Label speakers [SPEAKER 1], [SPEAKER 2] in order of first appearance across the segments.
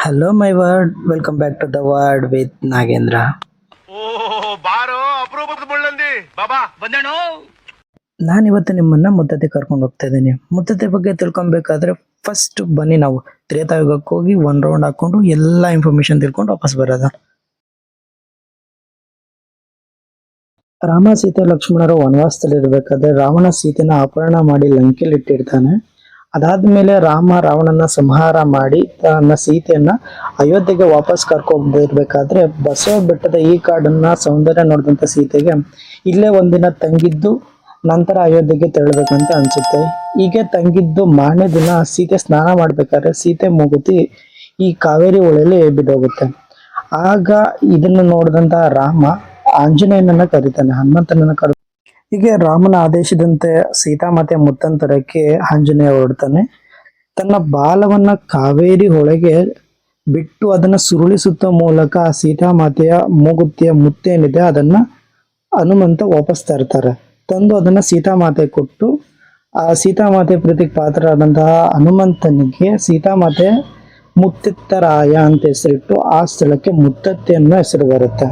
[SPEAKER 1] Hello, my word. Welcome back to the word with Nagendra.
[SPEAKER 2] ಓ ಬಾರೋ ಅಪರೂಪದ ಮುಳ್ಳಂದಿ ಬಾಬಾ ಬಂದೇಣೋ.
[SPEAKER 1] ನಾನಿವತ್ತು ನಿಮ್ಮನ್ನ ಮುದ್ದತೆ ಕರ್ಕೊಂಡು ಹೋಗ್ತಾ ಇದ್ದೀನಿ. ಮುದ್ದತೆ ಬಗ್ಗೆ ತಿಳ್ಕೊಬೇಕಾದ್ರೆ ಫಸ್ಟ್ ಬನ್ನಿ ನಾವು ತ್ರೇತಾಯುಗಕ್ಕೆ ಹೋಗಿ ಒನ್ ರೌಂಡ್ ಹಾಕೊಂಡು ಎಲ್ಲ ಇನ್ಫಾರ್ಮೇಶನ್ ತಿಳ್ಕೊಂಡು ವಾಪಸ್ ಬರೋದ. ರಾಮ ಸೀತೆ ಲಕ್ಷ್ಮಣರು ವನವಾಸದಲ್ಲಿ ಇರ್ಬೇಕಾದ್ರೆ ರಾವಣ ಸೀತೆನ ಅಪಹರಣ ಮಾಡಿ ಲಂಕೆಯಲ್ಲಿ ಇಟ್ಟಿರ್ತಾನೆ. ಅದಾದ್ಮೇಲೆ ರಾಮ ರಾವಣನ ಸಂಹಾರ ಮಾಡಿ ತನ್ನ ಸೀತೆಯನ್ನ ಅಯೋಧ್ಯೆಗೆ ವಾಪಸ್ ಕರ್ಕೊಂಡ್ಬರ್ಬೇಕಾದ್ರೆ ಬಸವ ಬೆಟ್ಟದ ಈ ಕಾಡನ್ನ ಸೌಂದರ್ಯ ನೋಡಿದಂತ ಸೀತೆಗೆ ಇಲ್ಲೇ ಒಂದಿನ ತಂಗಿದ್ದು ನಂತರ ಅಯೋಧ್ಯೆಗೆ ತೆರಳಬೇಕಂತ ಅನ್ಸುತ್ತೆ. ಹೀಗೆ ತಂಗಿದ್ದು ಮಾರನೇ ದಿನ ಸೀತೆ ಸ್ನಾನ ಮಾಡ್ಬೇಕಾದ್ರೆ ಸೀತೆ ಮೂಗುತಿ ಈ ಕಾವೇರಿ ಹೊಳೆಯಲ್ಲಿ ಬಿದ್ದೋಗುತ್ತೆ. ಆಗ ಇದನ್ನು ನೋಡಿದಂತ ರಾಮ ಆಂಜನೇಯನನ್ನ ಕರೀತಾನೆ, ಹನುಮಂತನನ್ನ ಹೀಗೆ ರಾಮನ ಆದೇಶದಂತೆ ಸೀತಾಮಾತೆ ಮುತ್ತಂತರಕ್ಕೆ ಆಂಜನೇಯ ಹೊರಡ್ತಾನೆ. ತನ್ನ ಬಾಲವನ್ನ ಕಾವೇರಿ ಹೊಳೆಗೆ ಬಿಟ್ಟು ಅದನ್ನ ಸುರುಳಿಸುತ್ತ ಮೂಲಕ ಸೀತಾಮಾತೆಯ ಮೂಗುತಿಯ ಮುತ್ತೇನಿದೆ ಅದನ್ನ ಹನುಮಂತ ವಾಪಸ್ ತರ್ತಾರೆ. ತಂದು ಅದನ್ನ ಸೀತಾಮಾತೆ ಕೊಟ್ಟು ಆ ಸೀತಾಮಾತೆ ಪ್ರೀತಿಗೆ ಪಾತ್ರರಾದಂತಹ ಹನುಮಂತನಿಗೆ ಸೀತಾಮಾತೆ ಮುತ್ತಿತ್ತರಾಯ ಅಂತ ಹೆಸರಿಟ್ಟು ಆ ಸ್ಥಳಕ್ಕೆ ಮುತ್ತತ್ತಿ ಅನ್ನೋ ಹೆಸರು ಬರುತ್ತೆ.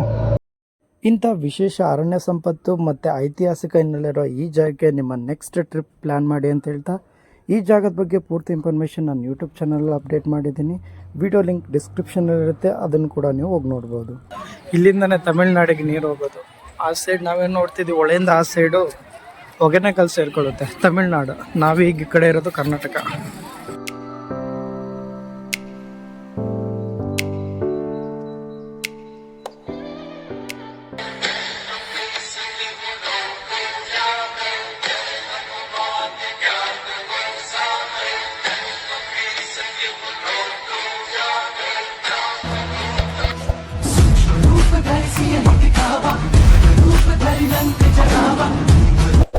[SPEAKER 1] ಇಂಥ ವಿಶೇಷ ಅರಣ್ಯ ಸಂಪತ್ತು ಮತ್ತು ಐತಿಹಾಸಿಕ ಹಿನ್ನೆಲೆ ಈ ಜಾಗಕ್ಕೆ ನಿಮ್ಮ ನೆಕ್ಸ್ಟ್ ಟ್ರಿಪ್ ಪ್ಲ್ಯಾನ್ ಮಾಡಿ ಅಂತ ಹೇಳ್ತಾ, ಈ ಜಾಗದ ಬಗ್ಗೆ ಪೂರ್ತಿ ಇನ್ಫಾರ್ಮೇಷನ್ ನಾನು ಯೂಟ್ಯೂಬ್ ಚಾನಲ್ ಅಪ್ಡೇಟ್ ಮಾಡಿದ್ದೀನಿ. ವಿಡಿಯೋ ಲಿಂಕ್ ಡಿಸ್ಕ್ರಿಪ್ಷನಲ್ಲಿರುತ್ತೆ, ಅದನ್ನು ಕೂಡ ನೀವು ಹೋಗಿ ನೋಡ್ಬೋದು. ಇಲ್ಲಿಂದನೇ ತಮಿಳ್ನಾಡಿಗೆ ನೀರು ಹೋಗೋದು. ಆ ಸೈಡ್ ನಾವೇನು ನೋಡ್ತಿದ್ದೀವಿ ಹೊಳೆಯಿಂದ ಆ ಸೈಡು ಹೊಗೆನಕಲ್ ಸೇರ್ಕೊಳ್ಳುತ್ತೆ ತಮಿಳ್ನಾಡು. ನಾವೀಗ ಈ ಕಡೆ ಇರೋದು ಕರ್ನಾಟಕ.